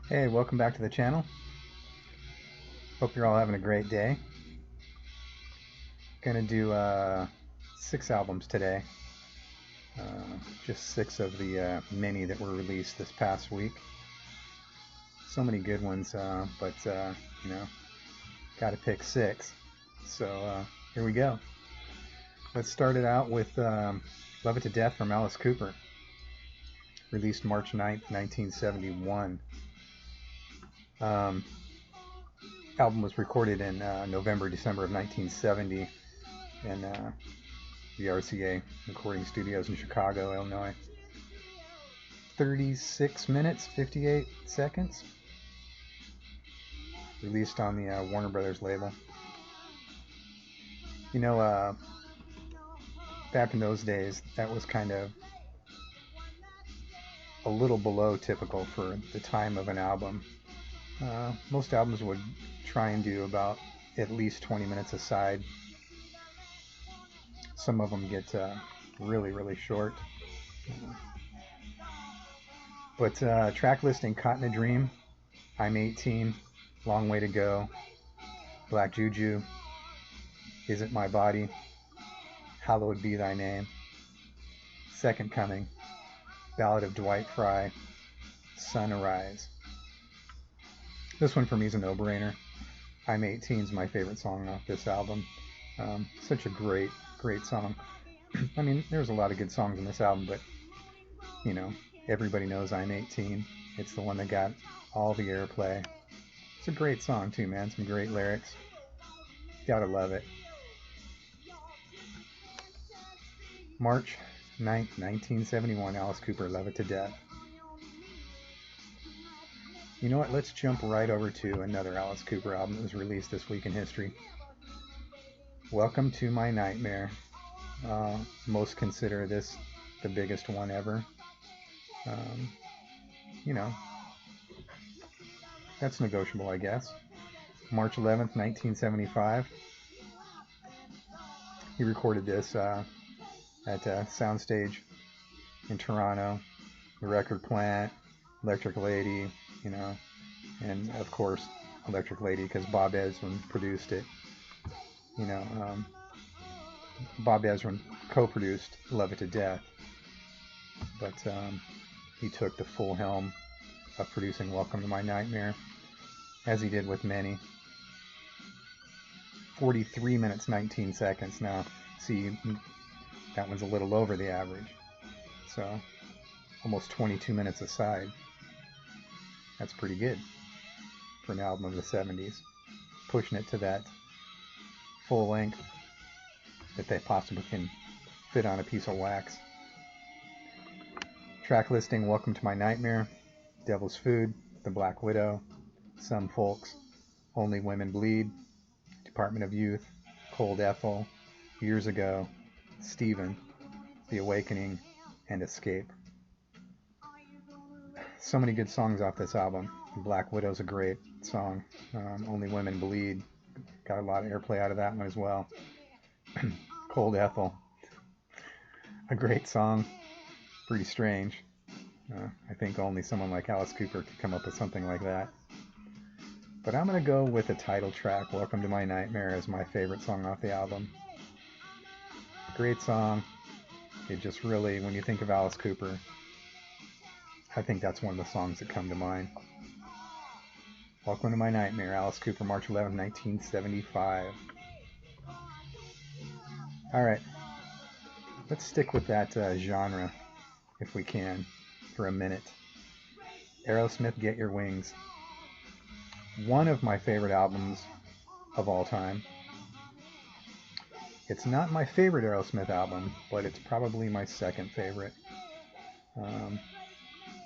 Hey, welcome back to the channel. Hope you're all having a great day. Gonna do 6 albums today. Just 6 of the many that were released this past week. So many good ones, but you know, gotta pick 6. So here we go. Let's start it out with Love It to Death from Alice Cooper, released March 9th, 1971. Album was recorded in November, December of 1970 in the RCA recording studios in Chicago, Illinois. 36 minutes, 58 seconds. Released on the Warner Brothers label. You know, back in those days, that was kind of a little below typical for the time of an album. Most albums would try and do about at least 20 minutes a side. Some of them get really short. But track listing: Caught in a Dream, I'm 18, Long Way to Go, Black Juju, Is It My Body, Hallowed Be Thy Name, Second Coming, Ballad of Dwight Fry, Sun Arise. This one for me is a no-brainer. I'm 18 is my favorite song off this album. Such a great song. I mean, there's a lot of good songs in this album, but you know, everybody knows I'm 18. It's the one that got all the airplay. It's a great song too, man. Some great lyrics. Gotta love it. March 9th, 1971, Alice Cooper, Love It to Death. You know what? Let's jump right over to another Alice Cooper album that was released this week in history. Welcome to My Nightmare. Most consider this the biggest one ever. You know, that's negotiable, I guess. March 11th, 1975. He recorded this at a soundstage in Toronto, the record plant, Electric Lady, you know, and of course Electric Lady because Bob Ezrin produced it. You know, Bob Ezrin co-produced Love It to Death, but he took the full helm of producing Welcome to My Nightmare, as he did with many. 43 minutes 19 seconds. Now, see, that one's a little over the average, so almost 22 minutes a side. That's pretty good for an album of the 70s, pushing it to that full length that they possibly can fit on a piece of wax. Track listing: Welcome to My Nightmare, Devil's Food, The Black Widow, Some Folks, Only Women Bleed, Department of Youth, Cold Ethel, Years Ago, Stephen, The Awakening, and Escape. So many good songs off this album. Black Widow's a great song. Only Women Bleed, got a lot of airplay out of that one as well. Cold Ethel, a great song. Pretty strange. I think only someone like Alice Cooper could come up with something like that. But I'm going to go with the title track, Welcome to My Nightmare, as my favorite song off the album. Great song. It just really, when you think of Alice Cooper, I think that's one of the songs that come to mind. Welcome to My Nightmare, Alice Cooper, March 11, 1975. Alright, let's stick with that genre, if we can, for a minute. Aerosmith, Get Your Wings. One of my favorite albums of all time. It's not my favorite Aerosmith album, but it's probably my second favorite.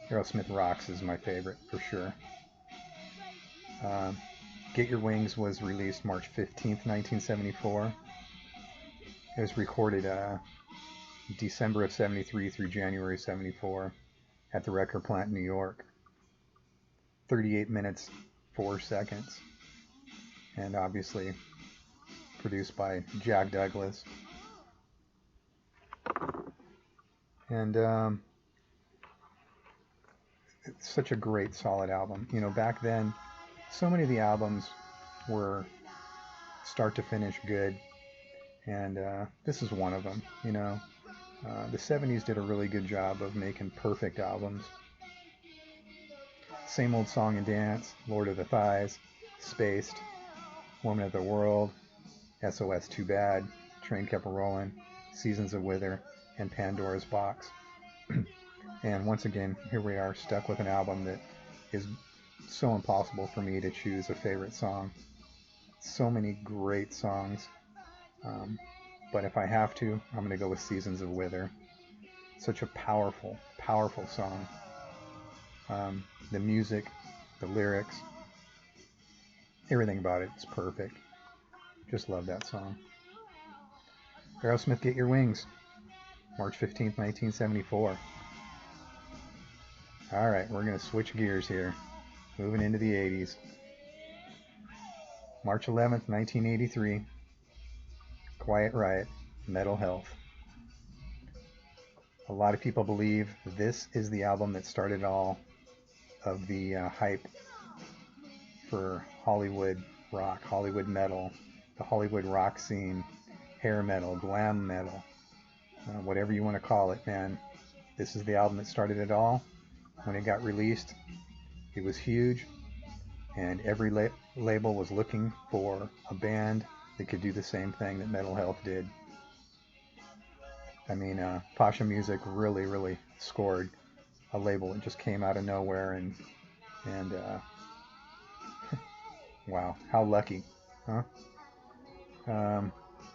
Aerosmith Rocks is my favorite, for sure. Get Your Wings was released March 15th, 1974. It was recorded December of 73 through January 74 at the record plant in New York. 38 minutes, 4 seconds. And obviously produced by Jack Douglas. And it's such a great, solid album. You know, back then, so many of the albums were start to finish good, and this is one of them. You know, the 70s did a really good job of making perfect albums. Same Old Song and Dance, Lord of the Thighs, Spaced, Woman of the World, SOS Too Bad, Train Kept Rolling, Seasons of Wither, and Pandora's Box. And once again, here we are stuck with an album that is so impossible for me to choose a favorite song. So many great songs. But if I have to, I'm going to go with Seasons of Wither. Such a powerful, powerful song. The music, the lyrics, everything about it is perfect. Just love that song. Aerosmith, Get Your Wings, March 15th, 1974. Alright, we're going to switch gears here. Moving into the 80s. March 11th, 1983. Quiet Riot, Metal Health. A lot of people believe this is the album that started all of the hype for Hollywood rock, Hollywood metal, the Hollywood rock scene, hair metal, glam metal, whatever you want to call it, man. This is the album that started it all. When it got released, it was huge, and every label was looking for a band that could do the same thing that Metal Health did. I mean, Pasha Music really, really scored a label that just came out of nowhere, and wow, how lucky, huh?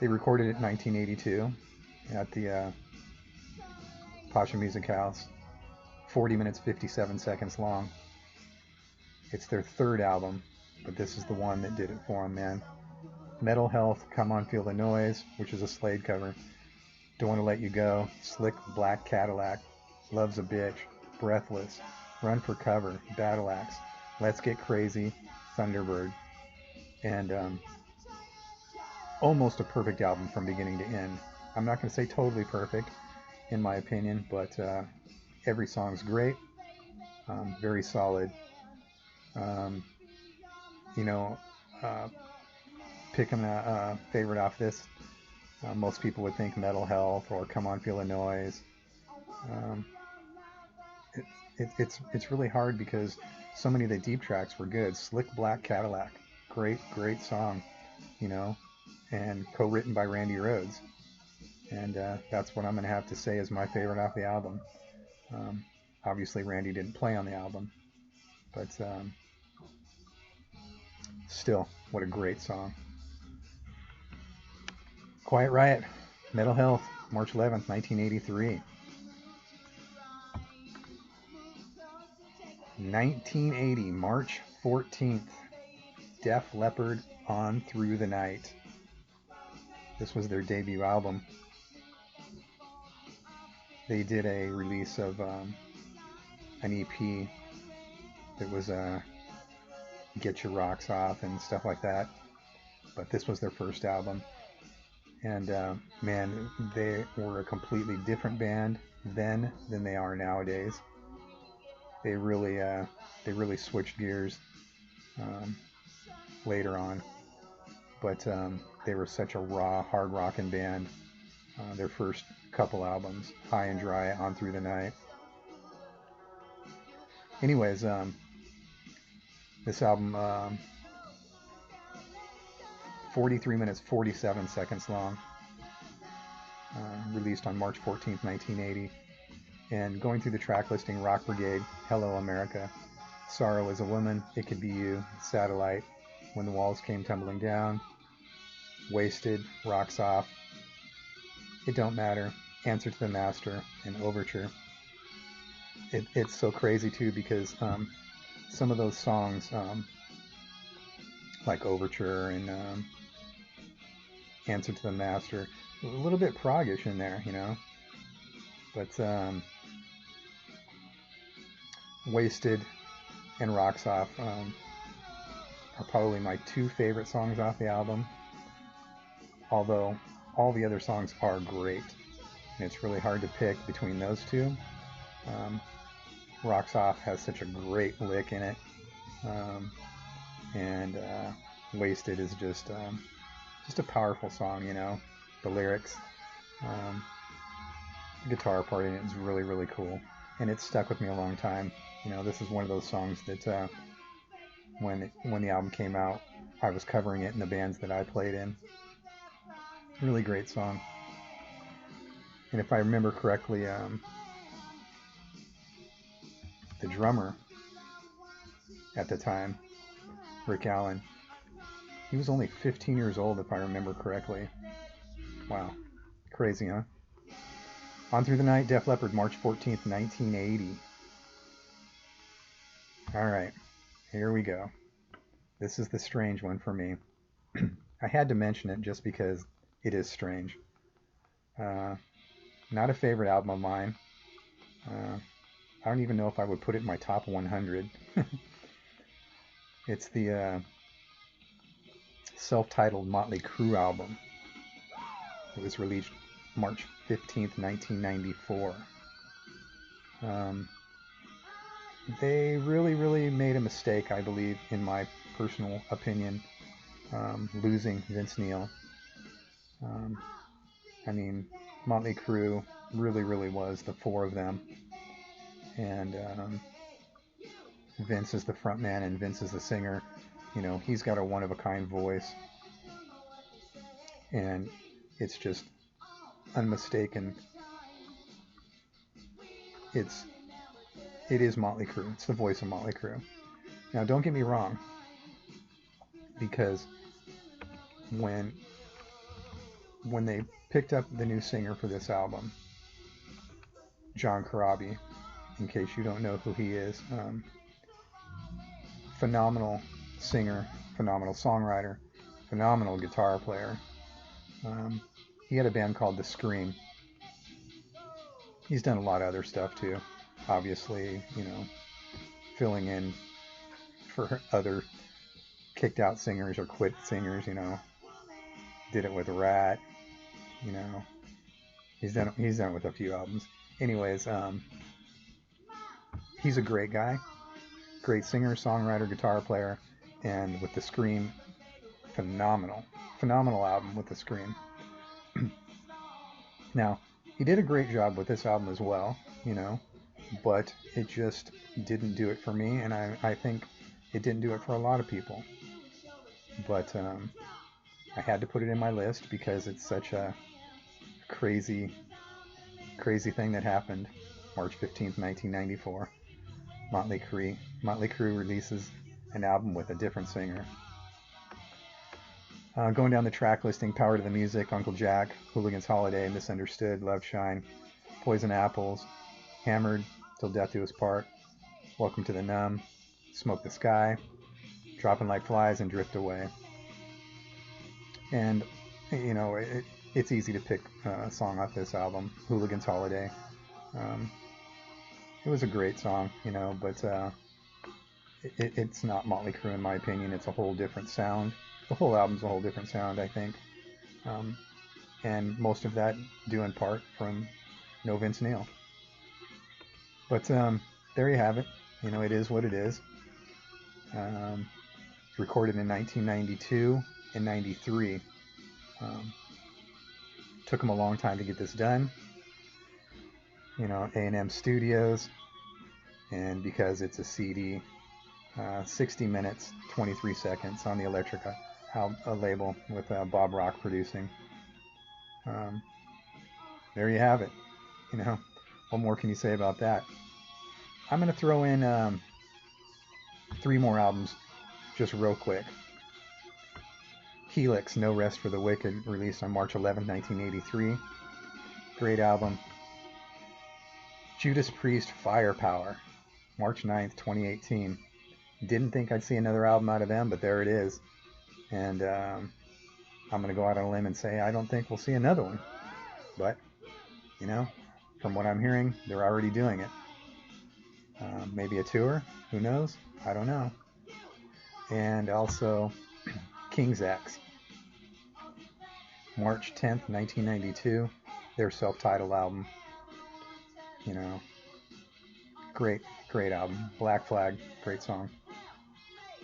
They recorded it in 1982 at the Pasha Music House. 40 minutes, 57 seconds long. It's their third album, but this is the one that did it for them, man. Metal Health, Come On Feel the Noise, which is a Slade cover. Don't Want to Let You Go, Slick Black Cadillac, Love's a Bitch, Breathless, Run for Cover, Battle Axe, Let's Get Crazy, Thunderbird. And almost a perfect album from beginning to end. I'm not going to say totally perfect, in my opinion, but every song's great, very solid. Picking a favorite off this, most people would think Metal Health or Come On Feel the Noise. It's really hard because so many of the deep tracks were good. Slick Black Cadillac, great song, and co-written by Randy Rhoads. And that's what I'm going to have to say is my favorite off the album. Obviously, Randy didn't play on the album, but still, what a great song. Quiet Riot, Metal Health, March 11th, 1983. 1980, March 14th, Def Leppard, On Through the Night. This was their debut album. They did a release of an EP that was Get Your Rocks Off and stuff like that, but this was their first album. And man, they were a completely different band then than they are nowadays. They really switched gears later on, but they were such a raw, hard rockin' band. Their first couple albums, High and Dry, On Through the Night. Anyways, this album, 43 minutes, 47 seconds long, released on March 14th, 1980. And going through the track listing, Rock Brigade, Hello America, Sorrow is a Woman, It Could Be You, Satellite, When the Walls Came Tumbling Down, Wasted, Rocks Off, It Don't Matter, Answer to the Master, and Overture. It's so crazy too because some of those songs, like Overture and Answer to the Master, a little bit proggish in there, but Wasted and Rocks Off are probably my two favorite songs off the album, although all the other songs are great, and it's really hard to pick between those two. Rocks Off has such a great lick in it. And Wasted is just a powerful song, you know. The lyrics, the guitar part in it is really, really cool. And it's stuck with me a long time. You know, this is one of those songs that when the album came out, I was covering it in the bands that I played in. Really great song. And if I remember correctly, the drummer at the time, Rick Allen, he was only 15 years old, if I remember correctly. Wow. Crazy, huh? On Through the Night, Def Leppard, March 14th, 1980. All right, here we go. This is the strange one for me. I had to mention it just because it is strange. Not a favorite album of mine. I don't even know if I would put it in my top 100. It's the self-titled Motley Crue album. It was released March 15th, 1994. They really, really made a mistake, I believe, in my personal opinion, losing Vince Neil. I mean, Motley Crue really, really was the four of them. And Vince is the front man and Vince is the singer. You know, he's got a one-of-a-kind voice. And it's just unmistaken. It is Motley Crue. It's the voice of Motley Crue. Now, don't get me wrong, because when they picked up the new singer for this album, John Corabi, in case you don't know who he is, phenomenal singer, phenomenal songwriter, phenomenal guitar player. He had a band called The Scream. He's done a lot of other stuff too. Obviously, you know, filling in for other kicked out singers or quit singers, you know. Did it with Rat, you know. He's done it with a few albums. Anyways, he's a great guy. Great singer, songwriter, guitar player, and with The Scream, phenomenal album with The Scream. Now, he did a great job with this album as well, you know, but it just didn't do it for me, and I think it didn't do it for a lot of people. But I had to put it in my list because it's such a crazy thing that happened March 15th, 1994. Motley Crue releases an album with a different singer. Going down the track listing: Power to the Music, Uncle Jack, Hooligan's Holiday, Misunderstood, Love Shine, Poison Apples, Hammered, Till Death Do Us Part, Welcome to the Numb, Smoke the Sky, Dropping Like Flies, and Drift Away. And, you know, it's easy to pick a song off this album, Hooligan's Holiday. It was a great song, you know, but it's not Motley Crue in my opinion. It's a whole different sound. The whole album's a whole different sound, I think. And most of that due in part from no Vince Neil. But there you have it. You know, it is what it is. Recorded in 1992 and 93. Took them a long time to get this done. You know, A&M Studios. And because it's a CD, 60 minutes, 23 seconds on the Electrica label with Bob Rock producing. There you have it. You know, what more can you say about that? I'm going to throw in 3 more albums just real quick. Helix, No Rest for the Wicked, released on March 11, 1983. Great album. Judas Priest, Firepower, March 9th, 2018. Didn't think I'd see another album out of them, but there it is. And I'm going to go out on a limb and say I don't think we'll see another one. But, you know, from what I'm hearing, they're already doing it. Maybe a tour? Who knows? I don't know. And also, King's X, March 10th, 1992. Their self-titled album. You know, great Great album. Black Flag, great song.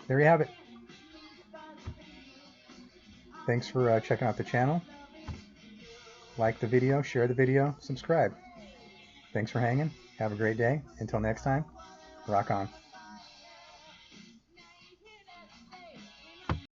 There you have it. Thanks for checking out the channel. Like the video, share the video, subscribe. Thanks for hanging. Have a great day. Until next time, rock on.